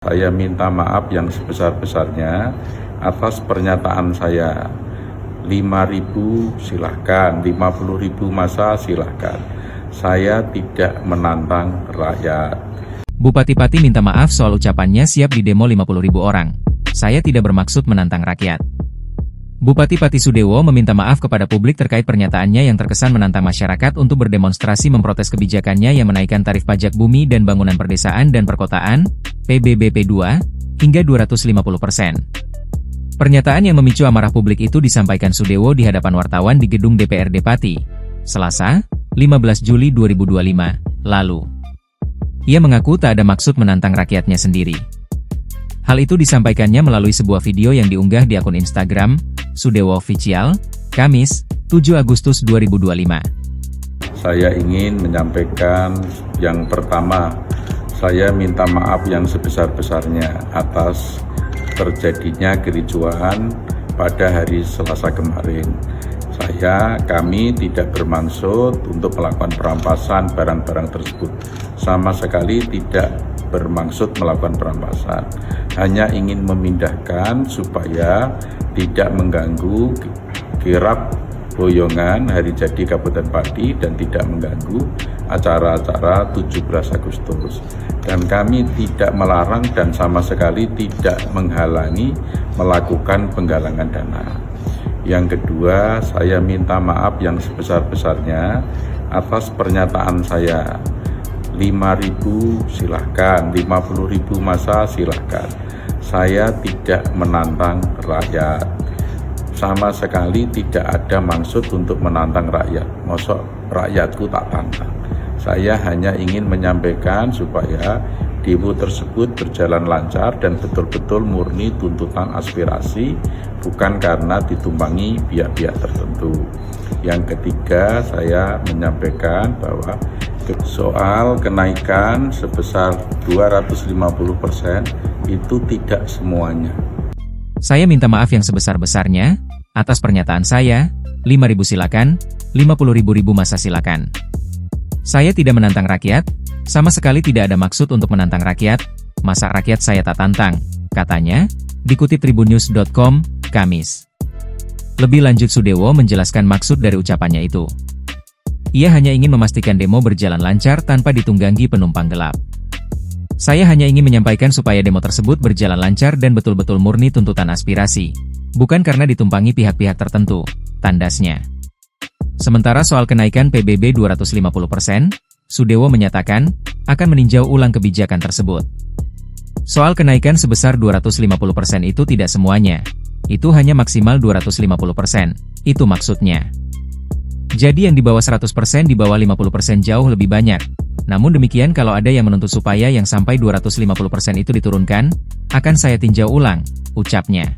Saya minta maaf yang sebesar-besarnya atas pernyataan saya. 5.000 silahkan, 50.000 masa silahkan. Saya tidak menantang rakyat. Bupati Pati minta maaf soal ucapannya siap didemo 50.000 orang. Saya tidak bermaksud menantang rakyat. Bupati Pati Sudewo meminta maaf kepada publik terkait pernyataannya yang terkesan menantang masyarakat untuk berdemonstrasi memprotes kebijakannya yang menaikkan tarif pajak bumi dan bangunan perdesaan dan perkotaan, PBBP 2, hingga 250%. Pernyataan yang memicu amarah publik itu disampaikan Sudewo di hadapan wartawan di gedung DPRD Pati, Selasa, 15 Juli 2025, lalu. Ia mengaku tak ada maksud menantang rakyatnya sendiri. Hal itu disampaikannya melalui sebuah video yang diunggah di akun Instagram, Sudewo Official, Kamis, 7 Agustus 2025. Saya ingin menyampaikan yang pertama, saya minta maaf yang sebesar-besarnya atas terjadinya kericuhan pada hari Selasa kemarin. Kami tidak bermaksud untuk melakukan perampasan barang-barang tersebut. Sama sekali tidak bermaksud melakukan perampasan. Hanya ingin memindahkan supaya tidak mengganggu kirap boyongan hari jadi Kabupaten Pati dan tidak mengganggu acara-acara 17 Agustus. Dan kami tidak melarang dan sama sekali tidak menghalangi melakukan penggalangan dana. Yang kedua, saya minta maaf yang sebesar-besarnya atas pernyataan saya. 5.000 silahkan, 50.000 masa silahkan. Saya tidak menantang rakyat. Sama sekali tidak ada maksud untuk menantang rakyat. Mosok rakyatku tak tantang. Saya hanya ingin menyampaikan supaya demo tersebut berjalan lancar dan betul-betul murni tuntutan aspirasi, bukan karena ditumpangi pihak-pihak tertentu. Yang ketiga, saya menyampaikan bahwa soal kenaikan sebesar 250% itu tidak semuanya. Saya minta maaf yang sebesar-besarnya atas pernyataan saya. 5.000 silakan, 50.000 masa silakan. Saya tidak menantang rakyat, sama sekali tidak ada maksud untuk menantang rakyat, masa rakyat saya tak tantang, katanya, dikutip tribunnews.com, Kamis. Lebih lanjut Sudewo menjelaskan maksud dari ucapannya itu. Ia hanya ingin memastikan demo berjalan lancar tanpa ditunggangi penumpang gelap. Saya hanya ingin menyampaikan supaya demo tersebut berjalan lancar dan betul-betul murni tuntutan aspirasi, bukan karena ditumpangi pihak-pihak tertentu, tandasnya. Sementara soal kenaikan PBB 250%, Sudewo menyatakan, akan meninjau ulang kebijakan tersebut. Soal kenaikan sebesar 250% itu tidak semuanya. Itu hanya maksimal 250%, itu maksudnya. Jadi yang di bawah 100% di bawah 50% jauh lebih banyak. Namun demikian kalau ada yang menuntut supaya yang sampai 250% itu diturunkan, akan saya tinjau ulang, ucapnya.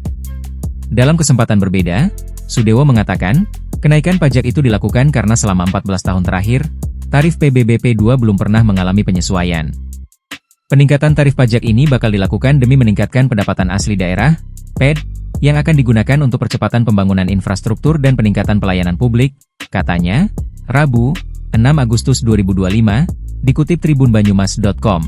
Dalam kesempatan berbeda, Sudewo mengatakan, kenaikan pajak itu dilakukan karena selama 14 tahun terakhir, tarif PBBP 2 belum pernah mengalami penyesuaian. Peningkatan tarif pajak ini bakal dilakukan demi meningkatkan pendapatan asli daerah, PED, yang akan digunakan untuk percepatan pembangunan infrastruktur dan peningkatan pelayanan publik, katanya, Rabu, 6 Agustus 2025, dikutip tribunbanyumas.com.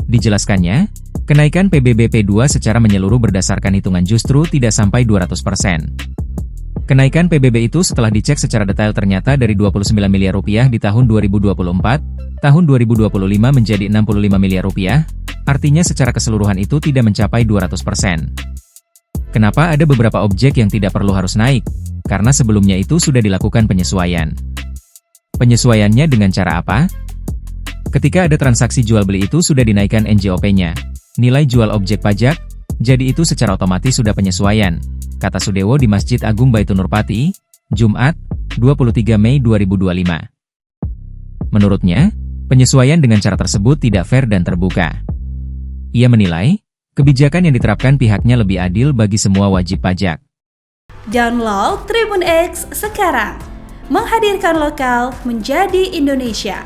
Dijelaskannya, kenaikan PBBP 2 secara menyeluruh berdasarkan hitungan justru tidak sampai 200%. Kenaikan PBB itu setelah dicek secara detail ternyata dari 29 miliar rupiah di tahun 2024, tahun 2025 menjadi 65 miliar rupiah, artinya secara keseluruhan itu tidak mencapai 200%. Kenapa ada beberapa objek yang tidak perlu harus naik? Karena sebelumnya itu sudah dilakukan penyesuaian. Penyesuaiannya dengan cara apa? Ketika ada transaksi jual beli itu sudah dinaikkan NJOP-nya, nilai jual objek pajak, jadi itu secara otomatis sudah penyesuaian, kata Sudewo di Masjid Agung Baitunur Pati, Jumat, 23 Mei 2025. Menurutnya, penyesuaian dengan cara tersebut tidak fair dan terbuka. Ia menilai, kebijakan yang diterapkan pihaknya lebih adil bagi semua wajib pajak. Download Tribun X sekarang, menghadirkan lokal menjadi Indonesia.